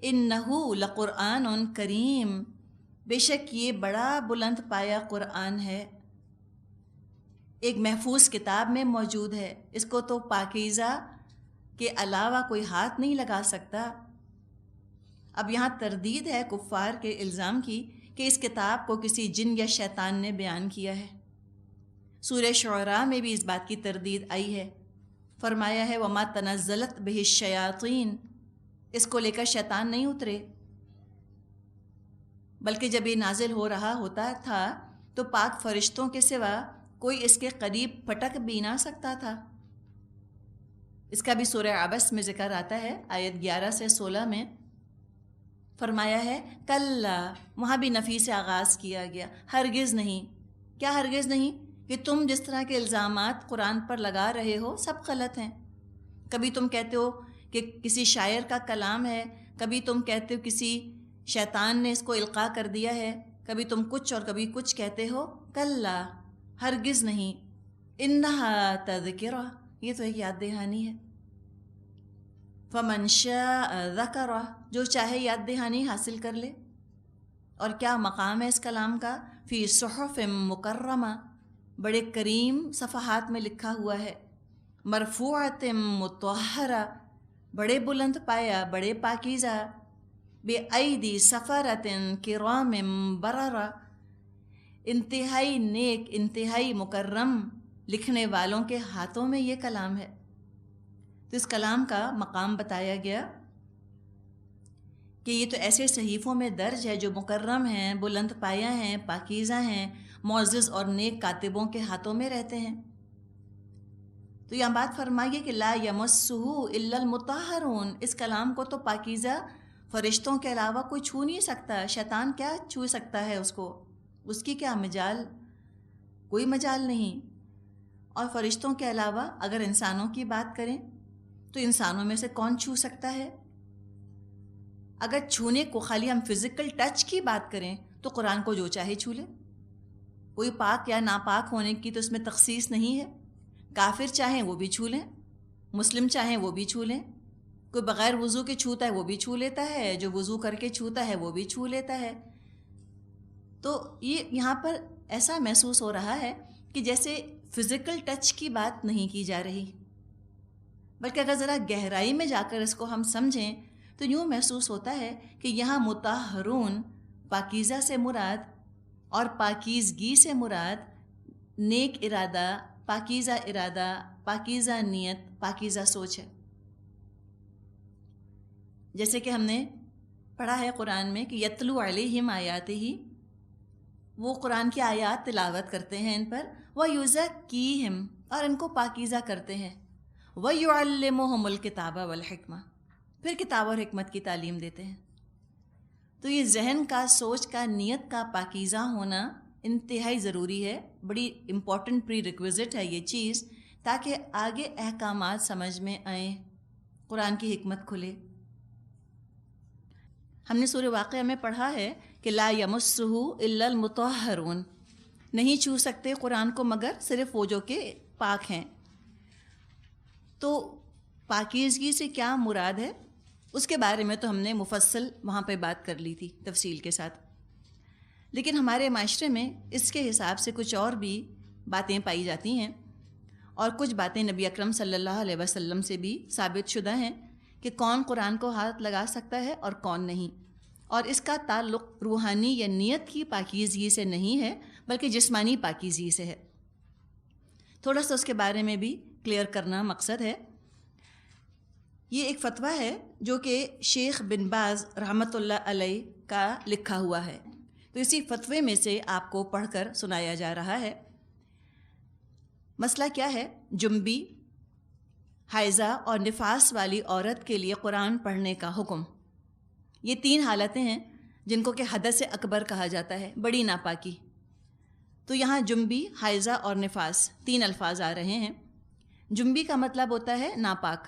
انہو لقرآن کریم، بے شک یہ بڑا بلند پایا قرآن ہے، ایک محفوظ کتاب میں موجود ہے، اس کو تو پاکیزہ کے علاوہ کوئی ہاتھ نہیں لگا سکتا۔ اب یہاں تردید ہے کفار کے الزام کی کہ اس کتاب کو کسی جن یا شیطان نے بیان کیا ہے۔ سورہ شعراء میں بھی اس بات کی تردید آئی ہے، فرمایا ہے وَمَا تَنَزَّلَتْ بِهِ الشَّيَاطِينَ، اس کو لے کر شیطان نہیں اترے، بلکہ جب یہ نازل ہو رہا ہوتا تھا تو پاک فرشتوں کے سوا کوئی اس کے قریب پھٹک بھی نہ سکتا تھا۔ اس کا بھی سورہ عبس میں ذکر آتا ہے، آیت 11 سے 16 میں فرمایا ہے کلا، وہاں بھی نفی سے آغاز کیا گیا، ہرگز نہیں۔ کیا ہرگز نہیں؟ کہ تم جس طرح کے الزامات قرآن پر لگا رہے ہو سب غلط ہیں۔ کبھی تم کہتے ہو کہ کسی شاعر کا کلام ہے، کبھی تم کہتے ہو کسی شیطان نے اس کو القاء کر دیا ہے، کبھی تم کچھ اور کبھی کچھ کہتے ہو۔ کلا، ہرگز نہیں، انہا تذکرہ، یہ تو ایک یاد دہانی ہے۔ فمن شاء ذکرہ، جو چاہے یاد دہانی حاصل کر لے۔ اور کیا مقام ہے اس کلام کا؟ فی صحف مکرمہ، بڑے کریم صفحات میں لکھا ہوا ہے، مرفوعۃ مطہرہ، بڑے بلند پایا، بڑے پاکیزہ، بِأَيْدِي سَفَرَةٍ كِرَامٍ بَرَرَةٍ، انتہائی نیک، انتہائی مکرم لکھنے والوں کے ہاتھوں میں یہ کلام ہے۔ تو اس کلام کا مقام بتایا گیا کہ یہ تو ایسے صحیفوں میں درج ہے جو مکرم ہیں، بلند پایا ہیں، پاکیزہ ہیں، معزز اور نیک کاتبوں کے ہاتھوں میں رہتے ہیں۔ تو یہ بات فرمائیے کہ لا یمسہ الا المطہرون، اس کلام کو تو پاکیزہ فرشتوں کے علاوہ کوئی چھو نہیں سکتا۔ شیطان کیا چھو سکتا ہے اس کو؟ اس کی کیا مجال؟ کوئی مجال نہیں۔ اور فرشتوں کے علاوہ اگر انسانوں کی بات کریں تو انسانوں میں سے کون چھو سکتا ہے؟ اگر چھونے کو خالی ہم فزیکل ٹچ کی بات کریں تو قرآن کو جو چاہے چھو لے، کوئی پاک یا ناپاک ہونے کی تو اس میں تخصیص نہیں ہے۔ کافر چاہیں وہ بھی چھو لیں، مسلم چاہیں وہ بھی چھو لیں، کوئی بغیر وضو کے چھوتا ہے وہ بھی چھو لیتا ہے، جو وضو کر کے چھوتا ہے وہ بھی چھو لیتا ہے۔ تو یہ یہاں پر ایسا محسوس ہو رہا ہے کہ جیسے فزیکل ٹچ کی بات نہیں کی جا رہی، بلکہ اگر ذرا گہرائی میں جا کر اس کو ہم سمجھیں تو یوں محسوس ہوتا ہے کہ یہاں مطہرون، پاکیزہ سے مراد اور پاکیزگی سے مراد نیک ارادہ، پاکیزہ نیت، پاکیزہ سوچ ہے۔ جیسے کہ ہم نے پڑھا ہے قرآن میں کہ یتلو علیہم آیاتہ، وہ قرآن کی آیات تلاوت کرتے ہیں ان پر، وَیُزَکِّیہم، اور ان کو پاکیزہ کرتے ہیں، وَیُعَلِّمُہُمُ الْکِتَابَ وَالْحِکمہ، پھر کتاب اور حکمت کی تعلیم دیتے ہیں۔ تو یہ ذہن کا، سوچ کا، نیت کا پاکیزہ ہونا انتہائی ضروری ہے، بڑی امپورٹنٹ پری ریکویزٹ ہے یہ چیز، تاکہ آگے احکامات سمجھ میں آئیں، قرآن کی حکمت کھلے۔ ہم نے سورہ واقعہ میں پڑھا ہے کہ لا یمسہ الا المطہرون، نہیں چھو سکتے قرآن کو مگر صرف وہ جو کہ پاک ہیں۔ تو پاکیزگی سے کیا مراد ہے اس کے بارے میں تو ہم نے مفصل وہاں پہ بات کر لی تھی تفصیل کے ساتھ، لیکن ہمارے معاشرے میں اس کے حساب سے کچھ اور بھی باتیں پائی جاتی ہیں، اور کچھ باتیں نبی اکرم صلی اللہ علیہ وسلم سے بھی ثابت شدہ ہیں کہ کون قرآن کو ہاتھ لگا سکتا ہے اور کون نہیں، اور اس کا تعلق روحانی یا نیت کی پاکیزگی سے نہیں ہے بلکہ جسمانی پاکیزگی سے ہے۔ تھوڑا سا اس کے بارے میں بھی کلیئر کرنا مقصد ہے۔ یہ ایک فتویٰ ہے جو کہ شیخ بن باز رحمۃ اللہ علیہ کا لکھا ہوا ہے، تو اسی فتوے میں سے آپ کو پڑھ کر سنایا جا رہا ہے۔ مسئلہ کیا ہے؟ جنبی، حائضہ اور نفاس والی عورت کے لیے قرآن پڑھنے کا حکم۔ یہ 3 حالتیں ہیں جن کو کہ حدث اکبر کہا جاتا ہے، بڑی ناپاکی۔ تو یہاں جنبی، حائضہ اور نفاس 3 الفاظ آ رہے ہیں۔ جنبی کا مطلب ہوتا ہے ناپاک،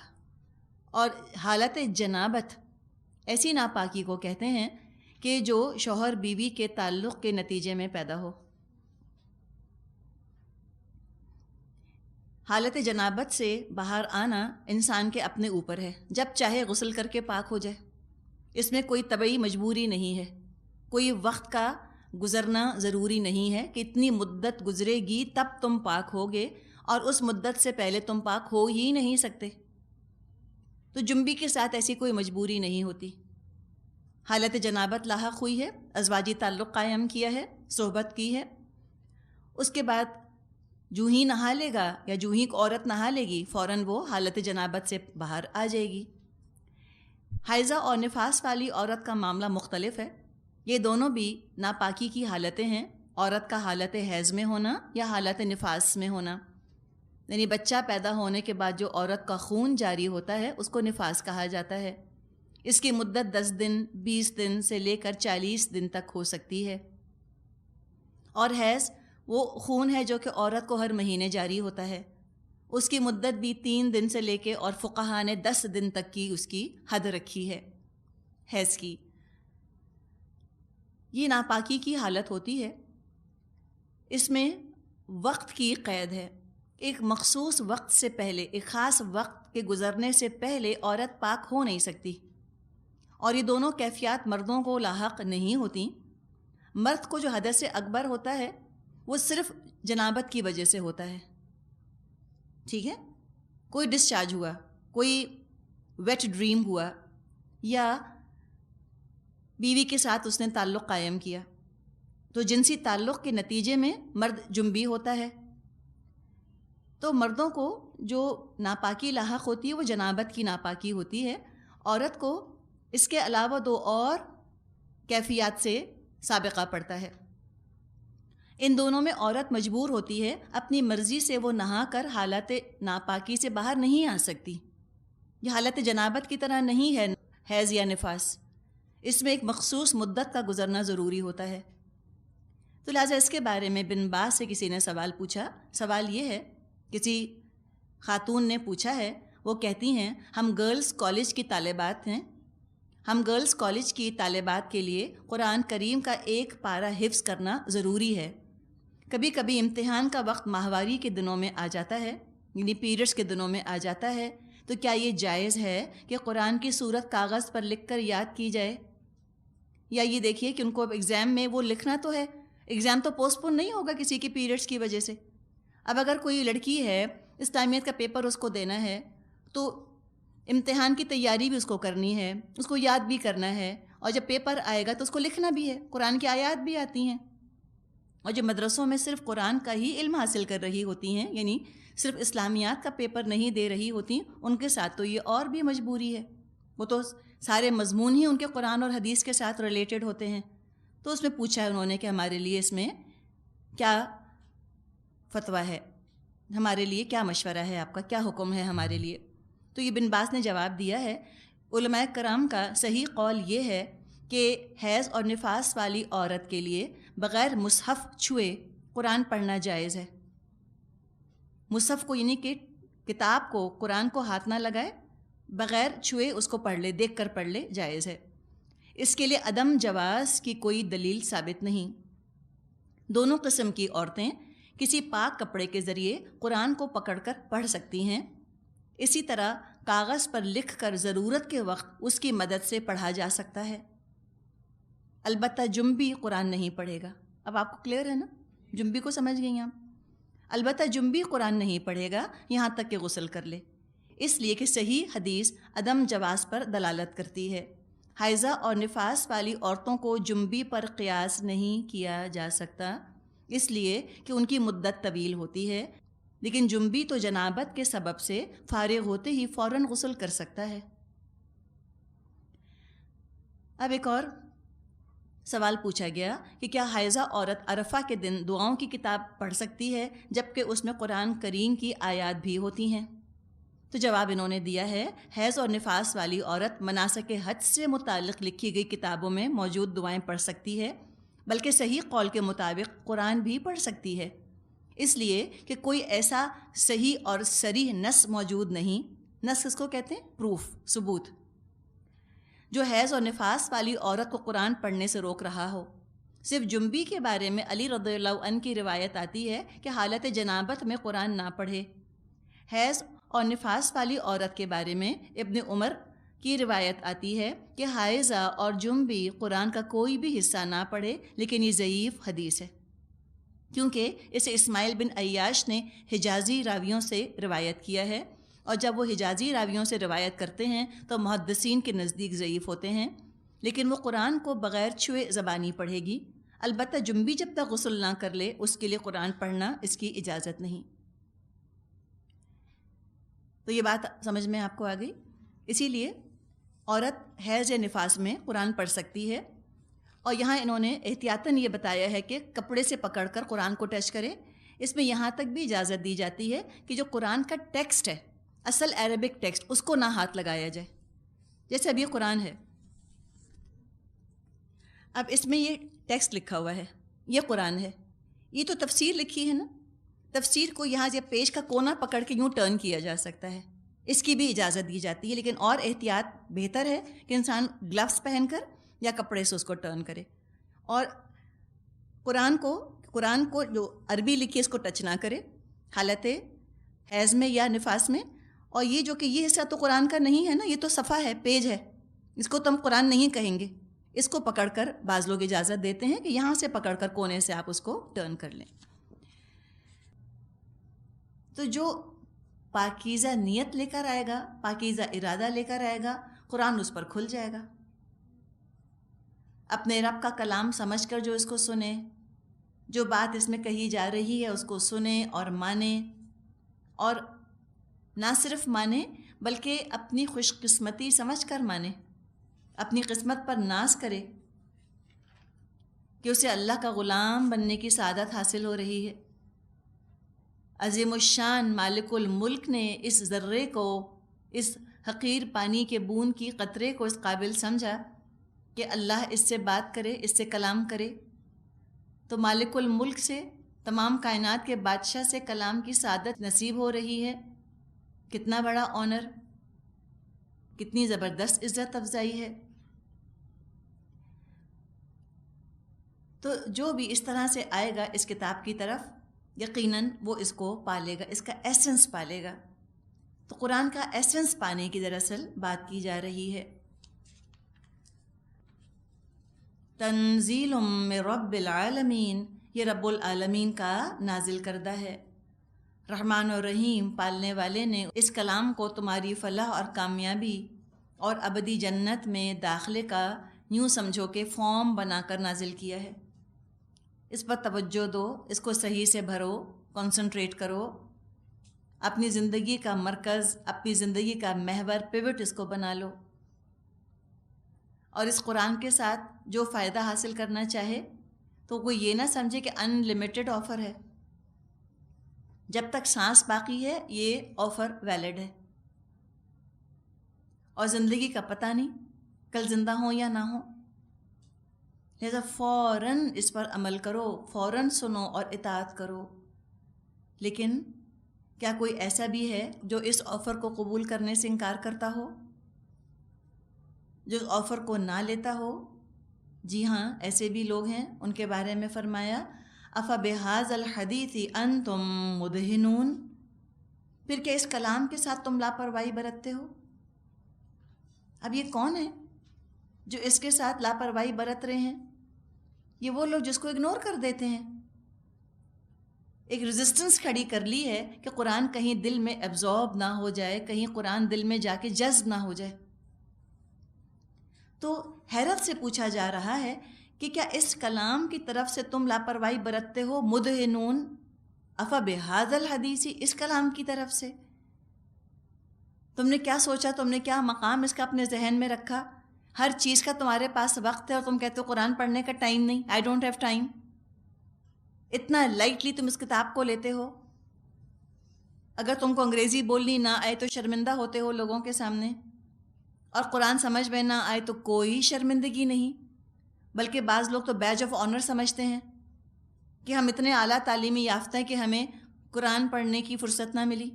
اور حالت جنابت ایسی ناپاکی کو کہتے ہیں کہ جو شوہر بیوی کے تعلق کے نتیجے میں پیدا ہو۔ حالت جنابت سے باہر آنا انسان کے اپنے اوپر ہے، جب چاہے غسل کر کے پاک ہو جائے، اس میں کوئی طبعی مجبوری نہیں ہے، کوئی وقت کا گزرنا ضروری نہیں ہے کہ اتنی مدت گزرے گی تب تم پاک ہوگے، اور اس مدت سے پہلے تم پاک ہو ہی نہیں سکتے۔ تو جنبی کے ساتھ ایسی کوئی مجبوری نہیں ہوتی۔ حالت جنابت لاحق ہوئی ہے، ازواجی تعلق قائم کیا ہے، صحبت کی ہے، اس کے بعد جو ہی نہا لے گا یا جو ہی عورت نہا لے گی فوراً وہ حالت جنابت سے باہر آ جائے گی۔ حیضہ اور نفاس والی عورت کا معاملہ مختلف ہے، یہ دونوں بھی ناپاکی کی حالتیں ہیں، عورت کا حالت حیض میں ہونا یا حالت نفاس میں ہونا، یعنی بچہ پیدا ہونے کے بعد جو عورت کا خون جاری ہوتا ہے اس کو نفاس کہا جاتا ہے۔ اس کی مدت 10 دن 20 دن سے لے کر 40 دن تک ہو سکتی ہے، اور حیض وہ خون ہے جو کہ عورت کو ہر مہینے جاری ہوتا ہے، اس کی مدت بھی 3 دن سے لے کے، اور فقہا نے 10 دن تک کی اس کی حد رکھی ہے حیض کی۔ یہ ناپاکی کی حالت ہوتی ہے، اس میں وقت کی قید ہے، ایک مخصوص وقت سے پہلے، ایک خاص وقت کے گزرنے سے پہلے عورت پاک ہو نہیں سکتی، اور یہ دونوں کیفیات مردوں کو لاحق نہیں ہوتی۔ مرد کو جو حدث اکبر ہوتا ہے وہ صرف جنابت کی وجہ سے ہوتا ہے، ٹھیک ہے، کوئی ڈسچارج ہوا، کوئی ویٹ ڈریم ہوا، یا بیوی کے ساتھ اس نے تعلق قائم کیا، تو جنسی تعلق کے نتیجے میں مرد جنبی ہوتا ہے۔ تو مردوں کو جو ناپاکی لاحق ہوتی ہے وہ جنابت کی ناپاکی ہوتی ہے، عورت کو اس کے علاوہ 2 اور کیفیات سے سابقہ پڑتا ہے۔ ان دونوں میں عورت مجبور ہوتی ہے، اپنی مرضی سے وہ نہا کر حالت ناپاکی سے باہر نہیں آ سکتی۔ یہ حالت جنابت کی طرح نہیں ہے حیض یا نفاس، اس میں ایک مخصوص مدت کا گزرنا ضروری ہوتا ہے۔ تو لہٰذا اس کے بارے میں بن باز سے کسی نے سوال پوچھا، سوال یہ ہے، کسی خاتون نے پوچھا ہے، وہ کہتی ہیں ہم گرلز کالج کی طالبات ہیں، ہم گرلز کالج کی طالبات کے لیے قرآن کریم کا ایک پارہ حفظ کرنا ضروری ہے، کبھی کبھی امتحان کا وقت ماہواری کے دنوں میں آ جاتا ہے، یعنی پیریڈز کے دنوں میں آ جاتا ہے، تو کیا یہ جائز ہے کہ قرآن کی سورت کاغذ پر لکھ کر یاد کی جائے؟ یا یہ دیکھیے کہ ان کو اب ایگزام میں وہ لکھنا تو ہے، ایگزام تو پوسٹ پون نہیں ہوگا کسی کی پیریڈز کی وجہ سے۔ اب اگر کوئی لڑکی ہے، اسلامیت کا پیپر اس کو دینا ہے، تو امتحان کی تیاری بھی اس کو کرنی ہے، اس کو یاد بھی کرنا ہے، اور جب پیپر آئے گا تو اس کو لکھنا بھی ہے، قرآن کی آیات بھی آتی ہیں۔ اور جو مدرسوں میں صرف قرآن کا ہی علم حاصل کر رہی ہوتی ہیں، یعنی صرف اسلامیات کا پیپر نہیں دے رہی ہوتی، ان کے ساتھ تو یہ اور بھی مجبوری ہے، وہ تو سارے مضمون ہی ان کے قرآن اور حدیث کے ساتھ ریلیٹڈ ہوتے ہیں۔ تو اس میں پوچھا ہے انہوں نے کہ ہمارے لیے اس میں کیا فتویٰ ہے، ہمارے لیے کیا مشورہ ہے، آپ کا کیا حکم ہے ہمارے لیے؟ تو یہ بن باز نے جواب دیا ہے، علماء کرام کا صحیح قول یہ ہے کہ حیض اور نفاس والی عورت کے لیے بغیر مصحف چھوئے قرآن پڑھنا جائز ہے۔ مصحف کو یعنی کہ کتاب کو، قرآن کو ہاتھ نہ لگائے، بغیر چھوئے اس کو پڑھ لے، دیکھ کر پڑھ لے، جائز ہے۔ اس کے لیے عدم جواز کی کوئی دلیل ثابت نہیں۔ دونوں قسم کی عورتیں کسی پاک کپڑے کے ذریعے قرآن کو پکڑ کر پڑھ سکتی ہیں، اسی طرح کاغذ پر لکھ کر ضرورت کے وقت اس کی مدد سے پڑھا جا سکتا ہے۔ البتہ جنبی قرآن نہیں پڑھے گا۔ اب آپ کو کلیئر ہے نا، جنبی کو سمجھ گئی آپ؟ البتہ جنبی قرآن نہیں پڑھے گا یہاں تک کہ غسل کر لے، اس لیے کہ صحیح حدیث عدم جواز پر دلالت کرتی ہے۔ حائضہ اور نفاس والی عورتوں کو جنبی پر قیاس نہیں کیا جا سکتا، اس لیے کہ ان کی مدت طویل ہوتی ہے، لیکن جنبی تو جنابت کے سبب سے فارغ ہوتے ہی فوراً غسل کر سکتا ہے۔ اب ایک اور سوال پوچھا گیا کہ کیا حائضہ عورت عرفہ کے دن دعاؤں کی کتاب پڑھ سکتی ہے جبکہ اس میں قرآن کریم کی آیات بھی ہوتی ہیں؟ تو جواب انہوں نے دیا ہے، حیض اور نفاس والی عورت مناسک حج سے متعلق لکھی گئی کتابوں میں موجود دعائیں پڑھ سکتی ہے، بلکہ صحیح قول کے مطابق قرآن بھی پڑھ سکتی ہے، اس لیے کہ کوئی ایسا صحیح اور صریح نص موجود نہیں، نص اس کو کہتے ہیں پروف، ثبوت، جو حیض اور نفاس والی عورت کو قرآن پڑھنے سے روک رہا ہو۔ صرف جنبی کے بارے میں علی رضی اللہ عنہ کی روایت آتی ہے کہ حالت جنابت میں قرآن نہ پڑھے۔ حیض اور نفاس والی عورت کے بارے میں ابن عمر کی روایت آتی ہے کہ حائضہ اور جنبی قرآن کا کوئی بھی حصہ نہ پڑھے، لیکن یہ ضعیف حدیث ہے، کیونکہ اسے اسماعیل بن عیاش نے حجازی راویوں سے روایت کیا ہے، اور جب وہ حجازی راویوں سے روایت کرتے ہیں تو محدثین کے نزدیک ضعیف ہوتے ہیں، لیکن وہ قرآن کو بغیر چھوئے زبانی پڑھے گی۔ البتہ جنبی جب تک غسل نہ کر لے اس کے لیے قرآن پڑھنا اس کی اجازت نہیں۔ تو یہ بات سمجھ میں آپ کو آ گئی؟ اسی لیے عورت حیض یا نفاس میں قرآن پڑھ سکتی ہے، اور یہاں انہوں نے احتیاطاً یہ بتایا ہے کہ کپڑے سے پکڑ کر قرآن کو ٹچ کرے۔ اس میں یہاں تک بھی اجازت دی جاتی ہے کہ جو قرآن کا ٹیکسٹ ہے، اصل عربک ٹیکسٹ، اس کو نہ ہاتھ لگایا جائے، جیسے اب یہ قرآن ہے، اب اس میں یہ ٹیکسٹ لکھا ہوا ہے، یہ قرآن ہے، یہ تو تفسیر لکھی ہے نا، تفسیر کو یہاں سے پیج کا کونا پکڑ کے یوں ٹرن کیا جا سکتا ہے، اس کی بھی اجازت دی جاتی ہے، لیکن اور احتیاط بہتر ہے کہ انسان گلفز پہن کر یا کپڑے سے اس کو ٹرن کرے، اور قرآن کو جو عربی لکھی ہے اس کو ٹچ نہ کرے حالت حیض میں یا نفاس میں۔ اور یہ جو کہ یہ حصہ تو قرآن کا نہیں ہے نا، یہ تو صفحہ ہے، پیج ہے، اس کو تو ہم قرآن نہیں کہیں گے، اس کو پکڑ کر بعض لوگ اجازت دیتے ہیں کہ یہاں سے پکڑ کر کونے سے آپ اس کو ٹرن کر لیں۔ تو جو پاکیزہ نیت لے کر آئے گا، پاکیزہ ارادہ لے کر آئے گا، قرآن اس پر کھل جائے گا۔ اپنے رب کا کلام سمجھ کر جو اس کو سنے، جو بات اس میں کہی جا رہی ہے اس کو سنے اور مانے، اور نہ صرف مانے بلکہ اپنی خوش قسمتی سمجھ کر مانے، اپنی قسمت پر ناز کرے کہ اسے اللہ کا غلام بننے کی سعادت حاصل ہو رہی ہے۔ عظیم الشان مالک الملک نے اس ذرے کو، اس حقیر پانی کے بوند کی قطرے کو اس قابل سمجھا کہ اللہ اس سے بات کرے، اس سے کلام کرے، تو مالک الملک سے، تمام کائنات کے بادشاہ سے کلام کی سعادت نصیب ہو رہی ہے۔ کتنا بڑا آنر، کتنی زبردست عزت افزائی ہے۔ تو جو بھی اس طرح سے آئے گا اس کتاب کی طرف، یقیناً وہ اس کو پالے گا، اس کا ایسنس پالے گا۔ تو قرآن کا ایسنس پانے کی دراصل بات کی جا رہی ہے۔ تنزیل من رب العالمین، یہ رب العالمین کا نازل کردہ ہے۔ رحمان و رحیم پالنے والے نے اس کلام کو تمہاری فلاح اور کامیابی اور ابدی جنت میں داخلے کا یوں سمجھو کہ فارم بنا کر نازل کیا ہے۔ اس پر توجہ دو، اس کو صحیح سے بھرو، کنسنٹریٹ کرو، اپنی زندگی کا مرکز، اپنی زندگی کا محور، پیوٹ اس کو بنا لو، اور اس قرآن کے ساتھ جو فائدہ حاصل کرنا چاہے تو وہ یہ نہ سمجھے کہ ان لمیٹڈ آفر ہے، جب تک سانس باقی ہے یہ آفر ویلڈ ہے، اور زندگی کا پتہ نہیں کل زندہ ہوں یا نہ ہوں، لہذا فوراً اس پر عمل کرو، فوراً سنو اور اطاعت کرو۔ لیکن کیا کوئی ایسا بھی ہے جو اس آفر کو قبول کرنے سے انکار کرتا ہو، جو آفر کو نہ لیتا ہو؟ جی ہاں، ایسے بھی لوگ ہیں۔ ان کے بارے میں فرمایا افبہذا الحدیث انتم مدہنون، پھر کیا اس کلام کے ساتھ تم لاپرواہی برتتے ہو؟ اب یہ کون ہے جو اس کے ساتھ لاپرواہی برت رہے ہیں؟ یہ وہ لوگ جس کو اگنور کر دیتے ہیں، ایک ریزسٹنس کھڑی کر لی ہے کہ قرآن کہیں دل میں ایبزارب نہ ہو جائے، کہیں قرآن دل میں جا کے جذب نہ ہو جائے۔ تو حیرت سے پوچھا جا رہا ہے کہ کیا اس کلام کی طرف سے تم لاپرواہی برتتے ہو؟ مدہنون افبہذا الحدیث، اس کلام کی طرف سے تم نے کیا سوچا، تم نے کیا مقام اس کا اپنے ذہن میں رکھا؟ ہر چیز کا تمہارے پاس وقت ہے اور تم کہتے ہو قرآن پڑھنے کا ٹائم نہیں، آئی ڈونٹ ہیو ٹائم۔ اتنا لائٹلی تم اس کتاب کو لیتے ہو۔ اگر تم کو انگریزی بولنی نہ آئے تو شرمندہ ہوتے ہو لوگوں کے سامنے، اور قرآن سمجھ میں نہ آئے تو کوئی شرمندگی نہیں، بلکہ بعض لوگ تو بیج آف آنر سمجھتے ہیں کہ ہم اتنے اعلیٰ تعلیمی یافتہ ہیں کہ ہمیں قرآن پڑھنے کی فرصت نہ ملی،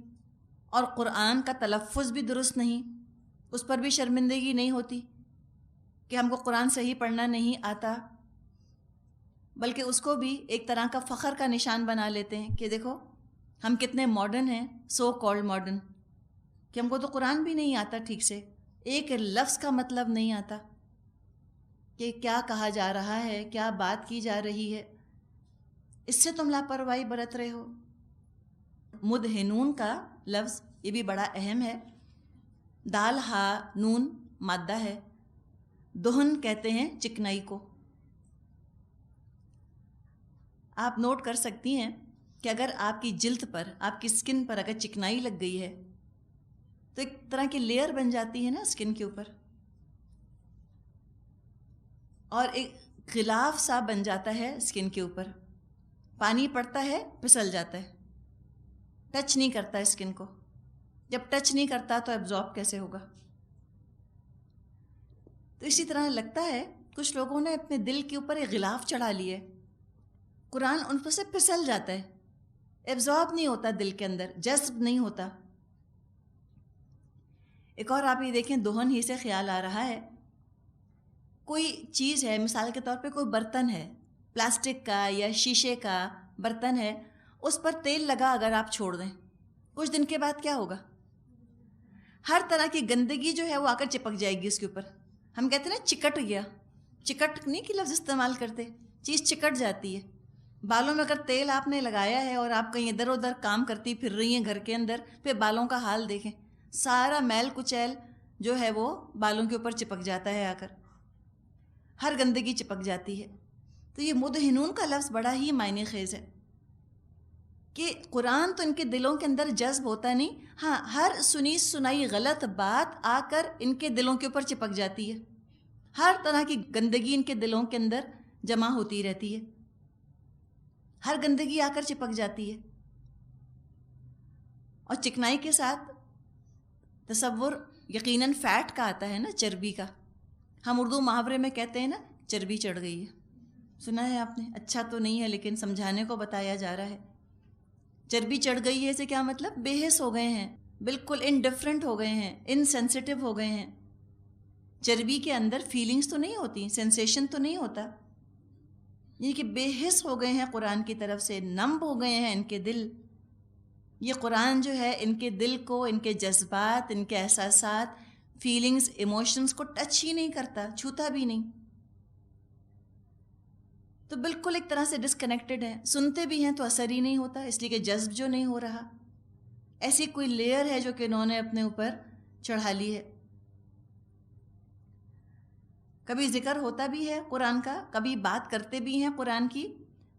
اور قرآن کا تلفظ بھی درست نہیں، اس پر بھی شرمندگی نہیں ہوتی کہ ہم کو قرآن صحیح پڑھنا نہیں آتا، بلکہ اس کو بھی ایک طرح کا فخر کا نشان بنا لیتے ہیں کہ دیکھو ہم کتنے ماڈرن ہیں، سو کالڈ ماڈرن، کہ ہم کو تو قرآن بھی نہیں آتا ٹھیک سے، ایک لفظ کا مطلب نہیں آتا کہ کیا کہا جا رہا ہے، کیا بات کی جا رہی ہے، اس سے تم لاپرواہی برت رہے ہو۔ مدہنون کا لفظ یہ بھی بڑا اہم ہے، دال ہا نون مادہ ہے، دہن کہتے ہیں چکنائی کو۔ آپ نوٹ کر سکتی ہیں کہ اگر آپ کی جلد پر، آپ کی اسکن پر اگر چکنائی لگ گئی ہے تو ایک طرح کی لیئر بن جاتی ہے نا اسکن کے اوپر، اور ایک غلاف سا بن جاتا ہے اسکن کے اوپر، پانی پڑتا ہے پھسل جاتا ہے، ٹچ نہیں کرتا اسکن کو۔ جب ٹچ نہیں کرتا تو ایبزارب کیسے ہوگا؟ تو اسی طرح لگتا ہے کچھ لوگوں نے اپنے دل کے اوپر ایک غلاف چڑھا لیے، قرآن ان پر سے پھسل جاتا ہے، ایبزارب نہیں ہوتا، دل کے اندر جذب نہیں ہوتا۔ ایک اور آپ یہ دیکھیں، دہن ہی سے خیال آ رہا ہے، کوئی چیز ہے، مثال کے طور پہ کوئی برتن ہے، پلاسٹک کا یا شیشے کا برتن ہے، اس پر تیل لگا اگر آپ چھوڑ دیں، کچھ دن کے بعد کیا ہوگا؟ ہر طرح کی گندگی جو ہے وہ آ کر چپک جائے گی اس کے اوپر۔ ہم کہتے ہیں نا چکٹ گیا، چکٹنے کی لفظ استعمال کرتے، چیز چکٹ جاتی ہے۔ بالوں میں اگر تیل آپ نے لگایا ہے اور آپ کہیں ادھر ادھر کام کرتی پھر رہی ہیں گھر کے اندر، پھر بالوں کا حال دیکھیں، سارا میل کچیل جو ہے وہ بالوں کے اوپر چپک جاتا ہے، آ کر ہر گندگی چپک جاتی ہے۔ تو یہ مدہنون کا لفظ بڑا ہی معنی خیز ہے کہ قرآن تو ان کے دلوں کے اندر جذب ہوتا نہیں، ہاں ہر سنی سنائی غلط بات آ کر ان کے دلوں کے اوپر چپک جاتی ہے، ہر طرح کی گندگی ان کے دلوں کے اندر جمع ہوتی رہتی ہے، ہر گندگی آ کر چپک جاتی ہے۔ اور چکنائی کے ساتھ تصور یقیناً فیٹ کا آتا ہے نا، چربی کا۔ ہم اردو محاورے میں کہتے ہیں نا چربی چڑھ گئی ہے، سنا ہے آپ نے؟ اچھا تو نہیں ہے لیکن سمجھانے کو بتایا جا رہا ہے۔ چربی چڑھ گئی ہے سے کیا مطلب؟ بے حس ہو گئے ہیں، بالکل انڈیفرنٹ ہو گئے ہیں، انسینسٹیو ہو گئے ہیں۔ چربی کے اندر فیلنگز تو نہیں ہوتی، سینسیشن تو نہیں ہوتا، یہ کہ بے حس ہو گئے ہیں قرآن کی طرف سے، نمب ہو گئے ہیں ان کے دل۔ یہ قرآن جو ہے ان کے دل کو، ان کے جذبات، ان کے احساسات، فیلنگز، ایموشنز کو ٹچ ہی نہیں کرتا، چھوتا بھی نہیں، تو بالکل ایک طرح سے ڈسکنیکٹڈ ہے۔ سنتے بھی ہیں تو اثر ہی نہیں ہوتا، اس لیے کہ جذب جو نہیں ہو رہا۔ ایسی کوئی لیئر ہے جو کہ انہوں نے اپنے اوپر چڑھا لی ہے۔ کبھی ذکر ہوتا بھی ہے قرآن کا، کبھی بات کرتے بھی ہیں قرآن کی،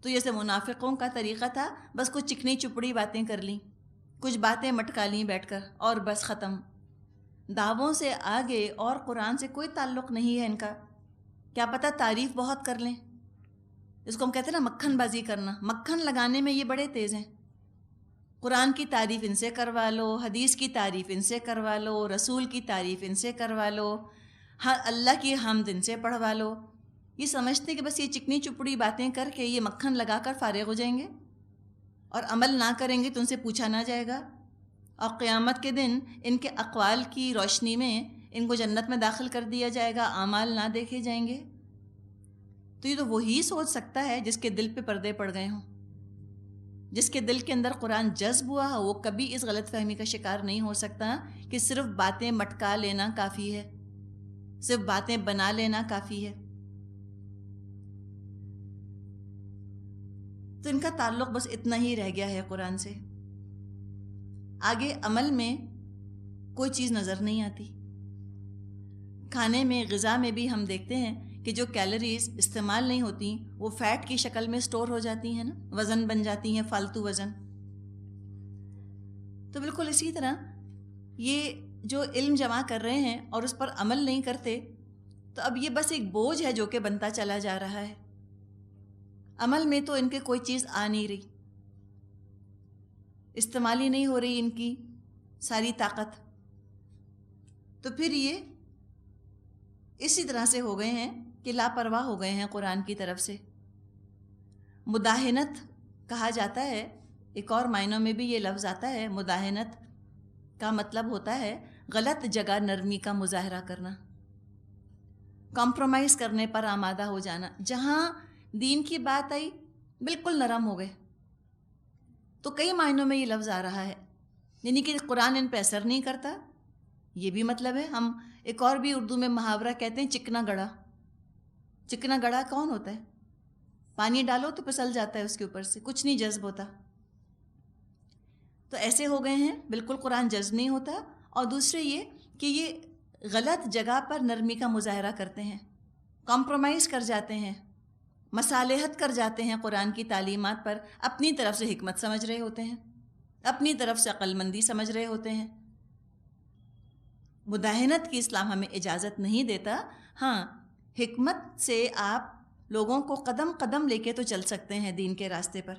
تو جیسے منافقوں کا طریقہ تھا، بس کچھ چکنی چپڑی باتیں کر لیں، کچھ باتیں مٹکا لیں بیٹھ کر، اور بس ختم۔ دعووں سے آگے اور قرآن سے کوئی تعلق نہیں ہے ان کا۔ کیا پتہ تعریف بہت کر لیں، اس کو ہم کہتے ہیں نا مکھن بازی کرنا، مکھن لگانے میں یہ بڑے تیز ہیں۔ قرآن کی تعریف ان سے کروا لو، حدیث کی تعریف ان سے کروا لو، رسول کی تعریف ان سے کروا لو، ہر اللہ کی حمد ان سے پڑھوا لو۔ یہ سمجھتے کہ بس یہ چکنی چپڑی باتیں کر کے یہ مکھن لگا کر فارغ ہو جائیں گے، اور عمل نہ کریں گے تو ان سے پوچھا نہ جائے گا، اور قیامت کے دن ان کے اقوال کی روشنی میں ان کو جنت میں داخل کر دیا جائے گا، اعمال نہ دیکھے جائیں گے۔ تو یہ تو وہی سوچ سکتا ہے جس کے دل پہ پردے پڑ گئے ہوں، جس کے دل کے اندر قرآن جذب ہوا ہو، وہ کبھی اس غلط فہمی کا شکار نہیں ہو سکتا کہ صرف باتیں مٹکا لینا کافی ہے، صرف باتیں بنا لینا کافی ہے۔ تو ان کا تعلق بس اتنا ہی رہ گیا ہے قرآن سے، آگے عمل میں کوئی چیز نظر نہیں آتی۔ کھانے میں، غذا میں بھی ہم دیکھتے ہیں کہ جو کیلوریز استعمال نہیں ہوتی وہ فیٹ کی شکل میں سٹور ہو جاتی ہیں نا، وزن بن جاتی ہیں، فالتو وزن۔ تو بالکل اسی طرح یہ جو علم جمع کر رہے ہیں اور اس پر عمل نہیں کرتے، تو اب یہ بس ایک بوجھ ہے جو کہ بنتا چلا جا رہا ہے۔ عمل میں تو ان کے کوئی چیز آ نہیں رہی، استعمال ہی نہیں ہو رہی ان کی ساری طاقت، تو پھر یہ اسی طرح سے ہو گئے ہیں کہ لاپرواہ ہو گئے ہیں قرآن کی طرف سے۔ مداہنت کہا جاتا ہے، ایک اور معنوں میں بھی یہ لفظ آتا ہے۔ مداہنت کا مطلب ہوتا ہے غلط جگہ نرمی کا مظاہرہ کرنا، کمپرومائز کرنے پر آمادہ ہو جانا۔ جہاں دین کی بات آئی بالکل نرم ہو گئے، تو کئی معنوں میں یہ لفظ آ رہا ہے، یعنی کہ قرآن ان پہ اثر نہیں کرتا، یہ بھی مطلب ہے۔ ہم ایک اور بھی اردو میں محاورہ کہتے ہیں چکنا گڑا. چکنا گڑا کون ہوتا ہے؟ پانی ڈالو تو پھسل جاتا ہے اس کے اوپر سے، کچھ نہیں جذب ہوتا. تو ایسے ہو گئے ہیں، بالکل قرآن جذب نہیں ہوتا. اور دوسرے یہ کہ یہ غلط جگہ پر نرمی کا مظاہرہ کرتے ہیں، کمپرومائز کر جاتے ہیں، مصالحت کر جاتے ہیں قرآن کی تعلیمات پر. اپنی طرف سے حکمت سمجھ رہے ہوتے ہیں، اپنی طرف سے عقل مندی سمجھ رہے ہوتے ہیں. مداہنت کی اسلام ہمیں اجازت نہیں دیتا. ہاں، حکمت سے آپ لوگوں کو قدم قدم لے کے تو چل سکتے ہیں دین کے راستے پر.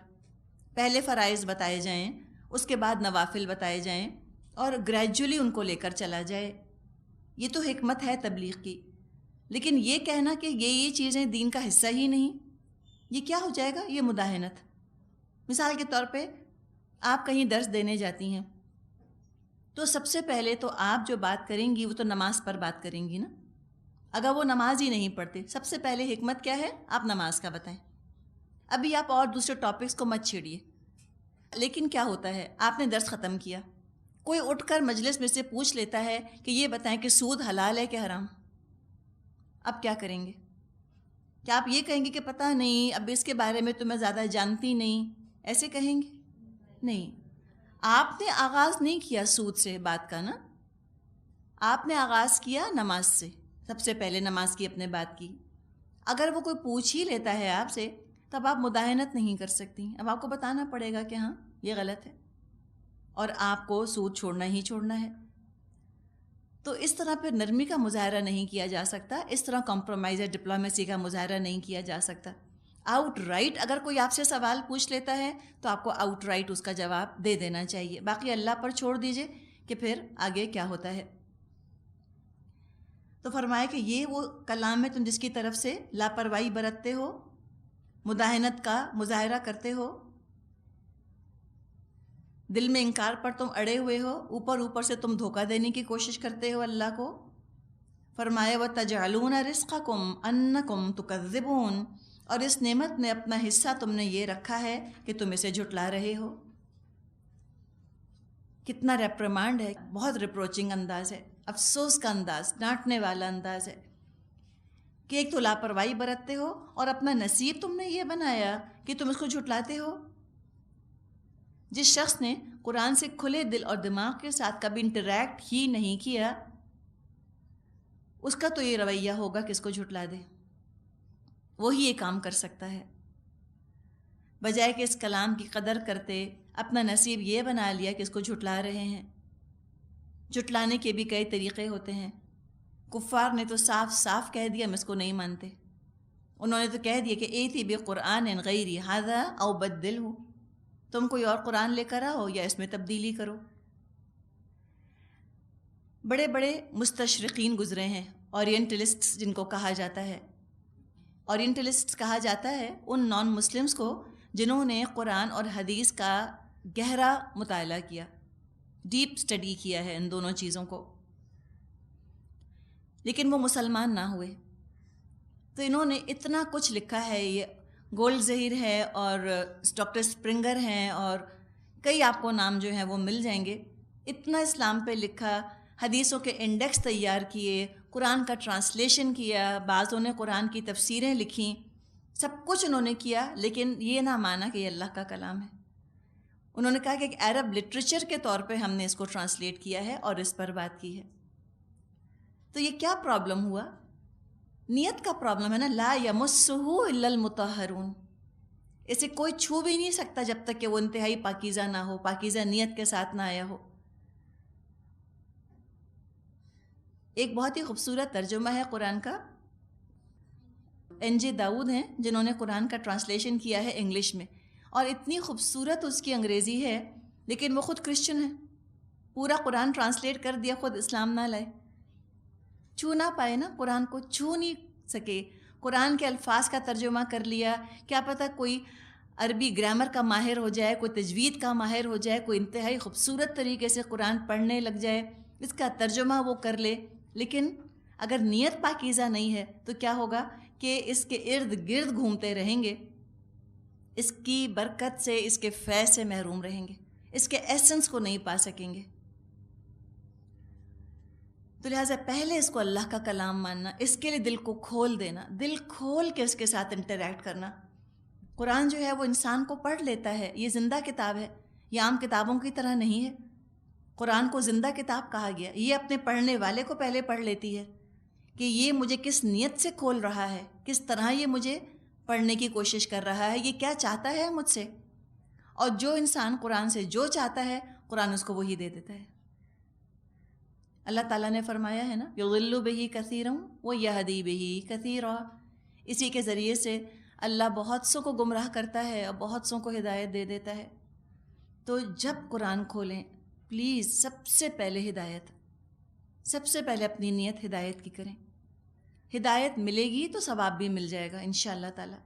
پہلے فرائض بتائے جائیں، اس کے بعد نوافل بتائے جائیں، اور گریجولی ان کو لے کر چلا جائے. یہ تو حکمت ہے تبلیغ کی. لیکن یہ کہنا کہ یہ چیزیں دین کا حصہ ہی نہیں، یہ کیا ہو جائے گا؟ یہ مداہنت. مثال کے طور پہ آپ کہیں درس دینے جاتی ہیں تو سب سے پہلے تو آپ جو بات کریں گی وہ تو نماز پر بات کریں گی نا. اگر وہ نماز ہی نہیں پڑھتے، سب سے پہلے حکمت کیا ہے؟ آپ نماز کا بتائیں. ابھی آپ اور دوسرے ٹاپکس کو مت چھیڑیے. لیکن کیا ہوتا ہے، آپ نے درس ختم کیا، کوئی اٹھ کر مجلس میں سے پوچھ لیتا ہے کہ یہ بتائیں کہ سود حلال ہے کہ حرام. اب کیا کریں گے؟ کیا آپ یہ کہیں گے کہ پتہ نہیں، اب اس کے بارے میں تو میں زیادہ جانتی نہیں، ایسے کہیں گے؟ نہیں. آپ نے آغاز نہیں کیا سود سے بات کا نا، آپ نے آغاز کیا نماز سے. سب سے پہلے نماز کی اپنے بات کی. اگر وہ کوئی پوچھ ہی لیتا ہے آپ سے تب آپ مداہنت نہیں کر سکتی. اب آپ کو بتانا پڑے گا کہ ہاں یہ غلط ہے اور آپ کو سود چھوڑنا ہی چھوڑنا ہے. تو اس طرح پھر نرمی کا مظاہرہ نہیں کیا جا سکتا، اس طرح کمپرومائز یا ڈپلومیسی کا مظاہرہ نہیں کیا جا سکتا. آؤٹ رائٹ اگر کوئی آپ سے سوال پوچھ لیتا ہے تو آپ کو آؤٹ رائٹ اس کا جواب دے دینا چاہیے. باقی اللہ پر چھوڑ دیجئے کہ پھر آگے کیا ہوتا ہے. تو فرمایا کہ یہ وہ کلام ہے تم جس کی طرف سے لاپرواہی برتتے ہو، مداہنت کا مظاہرہ کرتے ہو، دل میں انکار پر تم اڑے ہوئے ہو، اوپر سے تم دھوکہ دینے کی کوشش کرتے ہو اللہ کو. فرمایا وَتَجْعَلُونَ رِزْقَكُمْ أَنَّكُمْ تُكَذِّبُونَ، اور اس نعمت میں اپنا حصہ تم نے یہ رکھا ہے کہ تم اسے جھٹلا رہے ہو. کتنا ریپریمانڈ ہے، بہت ریپروچنگ انداز ہے، افسوس کا انداز، ڈانٹنے والا انداز ہے کہ ایک تو لاپرواہی برتتے ہو اور اپنا نصیب تم نے یہ بنایا کہ تم اس کو جھٹلاتے ہو. جس شخص نے قرآن سے کھلے دل اور دماغ کے ساتھ کبھی انٹریکٹ ہی نہیں کیا، اس کا تو یہ رویہ ہوگا کہ اس کو جھٹلا دے. وہی یہ کام کر سکتا ہے. بجائے کہ اس کلام کی قدر کرتے اپنا نصیب یہ بنا لیا کہ اس کو جھٹلا رہے ہیں. جھٹلانے کے بھی کئی طریقے ہوتے ہیں. کفار نے تو صاف صاف کہہ دیا ہم اس کو نہیں مانتے. انہوں نے تو کہہ دیا کہ ایتی بقرآن غیری ھذا او بدلہ، تم کوئی اور قرآن لے کر آؤ یا اس میں تبدیلی کرو. بڑے بڑے مستشرقین گزرے ہیں، اورینٹلسٹس جن کو کہا جاتا ہے. اورینٹلسٹس کہا جاتا ہے ان نان مسلمس کو جنہوں نے قرآن اور حدیث کا گہرا مطالعہ کیا، ڈیپ اسٹڈی کیا ہے ان دونوں چیزوں کو، لیکن وہ مسلمان نہ ہوئے. تو انہوں نے اتنا کچھ لکھا ہے، یہ گولڈ ظہیر ہے اور ڈاکٹر اسپرنگر ہیں اور کئی آپ کو نام جو ہیں وہ مل جائیں گے. اتنا اسلام پہ لکھا، حدیثوں کے انڈیکس تیار کیے، قرآن کا ٹرانسلیشن کیا، بعضوں نے قرآن کی تفسیریں لکھیں، سب کچھ انہوں نے کیا، لیکن یہ نہ مانا کہ یہ اللہ کا کلام ہے. انہوں نے کہا کہ ایک عرب لٹریچر کے طور پہ ہم نے اس کو ٹرانسلیٹ کیا ہے اور اس پر بات کی ہے. تو یہ کیا پرابلم ہوا؟ نیت کا پرابلم ہے نا. لا یمسہ الا المطہرون، اسے کوئی چھو بھی نہیں سکتا جب تک کہ وہ انتہائی پاکیزہ نہ ہو، پاکیزہ نیت کے ساتھ نہ آیا ہو. ایک بہت ہی خوبصورت ترجمہ ہے قرآن کا، NJ داؤد ہیں جنہوں نے قرآن کا ٹرانسلیشن کیا ہے انگلش میں، اور اتنی خوبصورت اس کی انگریزی ہے، لیکن وہ خود کرسچن ہیں. پورا قرآن ٹرانسلیٹ کر دیا، خود اسلام نہ لائے. چھو نہ پائے نا قرآن کو، چھو نہیں سکے. قرآن کے الفاظ کا ترجمہ کر لیا، کیا پتہ کوئی عربی گرامر کا ماہر ہو جائے، کوئی تجوید کا ماہر ہو جائے، کوئی انتہائی خوبصورت طریقے سے قرآن پڑھنے لگ جائے، اس کا ترجمہ وہ کر لے. لیکن اگر نیت پاکیزہ نہیں ہے تو کیا ہوگا کہ اس کے ارد گرد گھومتے رہیں گے، اس کی برکت سے، اس کے فیض سے محروم رہیں گے، اس کے ایسنس کو نہیں پا سکیں گے. تو لہٰذا پہلے اس کو اللہ کا کلام ماننا، اس کے لیے دل کو کھول دینا، دل کھول کے اس کے ساتھ انٹریکٹ کرنا۔ قرآن جو ہے وہ انسان کو پڑھ لیتا ہے، یہ زندہ کتاب ہے، یہ عام کتابوں کی طرح نہیں ہے۔ قرآن کو زندہ کتاب کہا گیا، یہ اپنے پڑھنے والے کو پہلے پڑھ لیتی ہے کہ یہ مجھے کس نیت سے کھول رہا ہے، کس طرح یہ مجھے پڑھنے کی کوشش کر رہا ہے، یہ کیا چاہتا ہے مجھ سے۔ اور جو انسان قرآن سے جو چاہتا ہے قرآن اس کو وہی دے دیتا ہے۔ اللہ تعالیٰ نے فرمایا ہے نا، یضل بہ کثیرا ویہدی بہ کثیرا، اسی کے ذریعے سے اللہ بہت سوں کو گمراہ کرتا ہے اور بہت سوں کو ہدایت دے دیتا ہے۔ تو جب قرآن کھولیں پلیز سب سے پہلے ہدایت، سب سے پہلے اپنی نیت ہدایت کی کریں۔ ہدایت ملے گی تو ثواب بھی مل جائے گا انشاءاللہ تعالی۔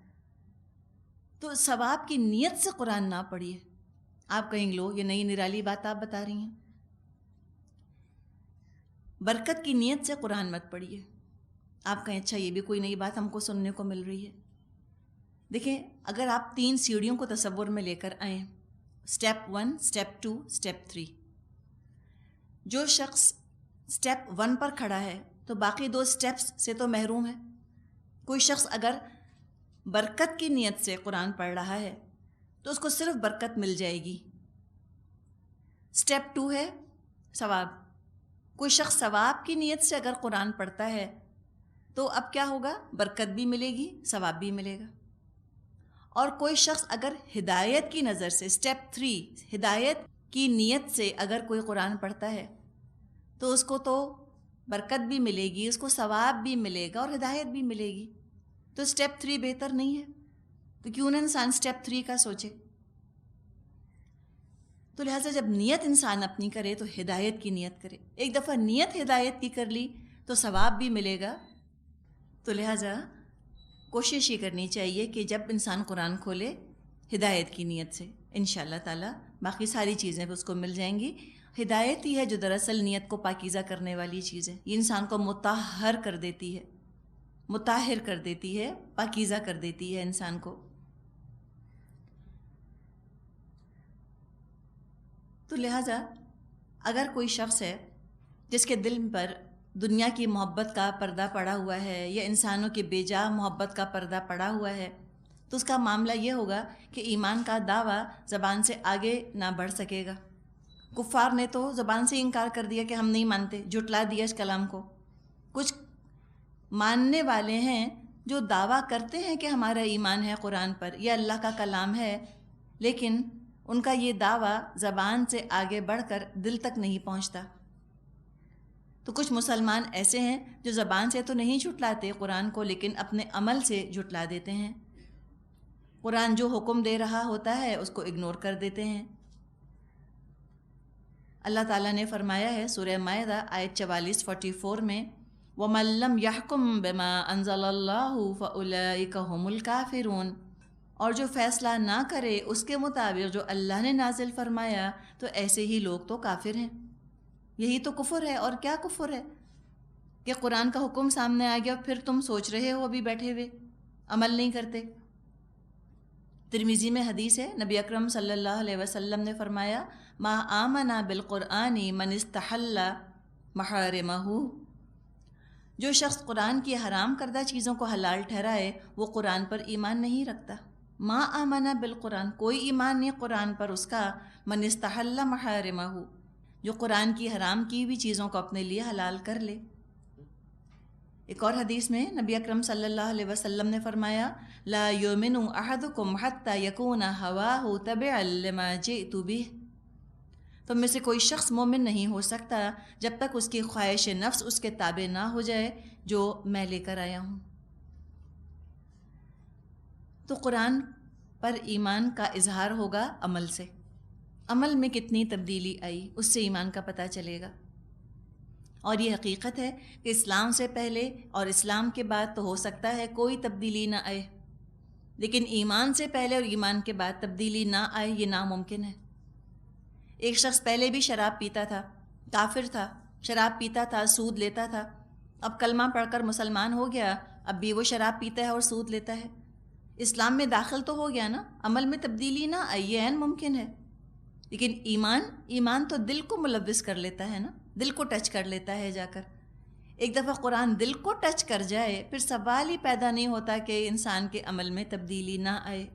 تو ثواب کی نیت سے قرآن نہ پڑھیے۔ آپ کہیں لو یہ نئی نرالی بات آپ بتا رہی ہیں، برکت کی نیت سے قرآن مت پڑھیے۔ آپ کہیں اچھا یہ بھی کوئی نئی بات ہم کو سننے کو مل رہی ہے۔ دیکھیں، اگر آپ 3 سیڑھیوں کو تصور میں لے کر آئیں، سٹیپ 1، سٹیپ 2، سٹیپ 3، جو شخص سٹیپ 1 پر کھڑا ہے تو باقی 2 سٹیپس سے تو محروم ہے۔ کوئی شخص اگر برکت کی نیت سے قرآن پڑھ رہا ہے تو اس کو صرف برکت مل جائے گی۔ سٹیپ 2 ہے ثواب۔ کوئی شخص ثواب کی نیت سے اگر قرآن پڑھتا ہے تو اب کیا ہوگا؟ برکت بھی ملے گی، ثواب بھی ملے گا۔ اور کوئی شخص اگر ہدایت کی نظر سے، سٹیپ 3، ہدایت کی نیت سے اگر کوئی قرآن پڑھتا ہے تو اس کو تو برکت بھی ملے گی، اس کو ثواب بھی ملے گا اور ہدایت بھی ملے گی۔ تو سٹیپ 3 بہتر نہیں ہے؟ تو کیوں نہ انسان سٹیپ 3 کا سوچے؟ تو لہٰذا جب نیت انسان اپنی کرے تو ہدایت کی نیت کرے۔ ایک دفعہ نیت ہدایت کی کر لی تو ثواب بھی ملے گا۔ تو لہٰذا کوشش یہ کرنی چاہیے کہ جب انسان قرآن کھولے ہدایت کی نیت سے، انشاءاللہ تعالی باقی ساری چیزیں اس کو مل جائیں گی۔ ہدایت ہی ہے جو دراصل نیت کو پاکیزہ کرنے والی چیز ہے۔ یہ انسان کو مطہر کر دیتی ہے، مطہر کر دیتی ہے، پاکیزہ کر دیتی ہے انسان کو۔ تو لہٰذا اگر کوئی شخص ہے جس کے دل پر دنیا کی محبت کا پردہ پڑا ہوا ہے یا انسانوں کی بے جا محبت کا پردہ پڑا ہوا ہے تو اس کا معاملہ یہ ہوگا کہ ایمان کا دعویٰ زبان سے آگے نہ بڑھ سکے گا۔ کفار نے تو زبان سے انکار کر دیا کہ ہم نہیں مانتے، جھٹلا دیا اس کلام کو۔ کچھ ماننے والے ہیں جو دعویٰ کرتے ہیں کہ ہمارا ایمان ہے قرآن پر یا اللہ کا کلام ہے، لیکن ان کا یہ دعویٰ زبان سے آگے بڑھ کر دل تک نہیں پہنچتا۔ تو کچھ مسلمان ایسے ہیں جو زبان سے تو نہیں جھٹلاتے قرآن کو، لیکن اپنے عمل سے جھٹلا دیتے ہیں۔ قرآن جو حکم دے رہا ہوتا ہے اس کو اگنور کر دیتے ہیں۔ اللہ تعالیٰ نے فرمایا ہے سورہ مائدہ آیت 44 میں، وَمَن لَّمْ يَحْكُم بِمَا أَنزَلَ اللَّهُ فَأُولَٰئِكَ هُمُ الْكَافِرُونَ، اور جو فیصلہ نہ کرے اس کے مطابق جو اللہ نے نازل فرمایا تو ایسے ہی لوگ تو کافر ہیں۔ یہی تو کفر ہے، اور کیا کفر ہے کہ قرآن کا حکم سامنے آ گیا پھر تم سوچ رہے ہو ابھی بیٹھے ہوئے، عمل نہیں کرتے۔ ترمذی میں حدیث ہے، نبی اکرم صلی اللہ علیہ وسلم نے فرمایا، ما آمن بالقرآن من استحل محارمہ، جو شخص قرآن کی حرام کردہ چیزوں کو حلال ٹھہرائے وہ قرآن پر ایمان نہیں رکھتا۔ ما آمن بالقرآن، کوئی ایمان نہیں قرآن پر اس کا، من استحل محارمہ، جو قرآن کی حرام کی ہوئی چیزوں کو اپنے لیے حلال کر لے۔ ایک اور حدیث میں نبی اکرم صلی اللہ علیہ وسلم نے فرمایا، لا یؤمن احدکم حتی یکون ہواہ تبعا لما جئت بہ، تم میں سے کوئی شخص مومن نہیں ہو سکتا جب تک اس کی خواہش نفس اس کے تابع نہ ہو جائے جو میں لے کر آیا ہوں۔ تو قرآن پر ایمان کا اظہار ہوگا عمل سے، عمل میں کتنی تبدیلی آئی اس سے ایمان کا پتہ چلے گا۔ اور یہ حقیقت ہے کہ اسلام سے پہلے اور اسلام کے بعد تو ہو سکتا ہے کوئی تبدیلی نہ آئے، لیکن ایمان سے پہلے اور ایمان کے بعد تبدیلی نہ آئے یہ ناممکن ہے۔ ایک شخص پہلے بھی شراب پیتا تھا، کافر تھا، شراب پیتا تھا، سود لیتا تھا، اب کلمہ پڑھ کر مسلمان ہو گیا، اب بھی وہ شراب پیتا ہے اور سود لیتا ہے۔ اسلام میں داخل تو ہو گیا نا، عمل میں تبدیلی نہ آئی، یہ عین ممکن ہے۔ لیکن ایمان تو دل کو ملوث کر لیتا ہے نا، دل کو ٹچ کر لیتا ہے جا کر۔ ایک دفعہ قرآن دل کو ٹچ کر جائے پھر سوال ہی پیدا نہیں ہوتا کہ انسان کے عمل میں تبدیلی نہ آئے.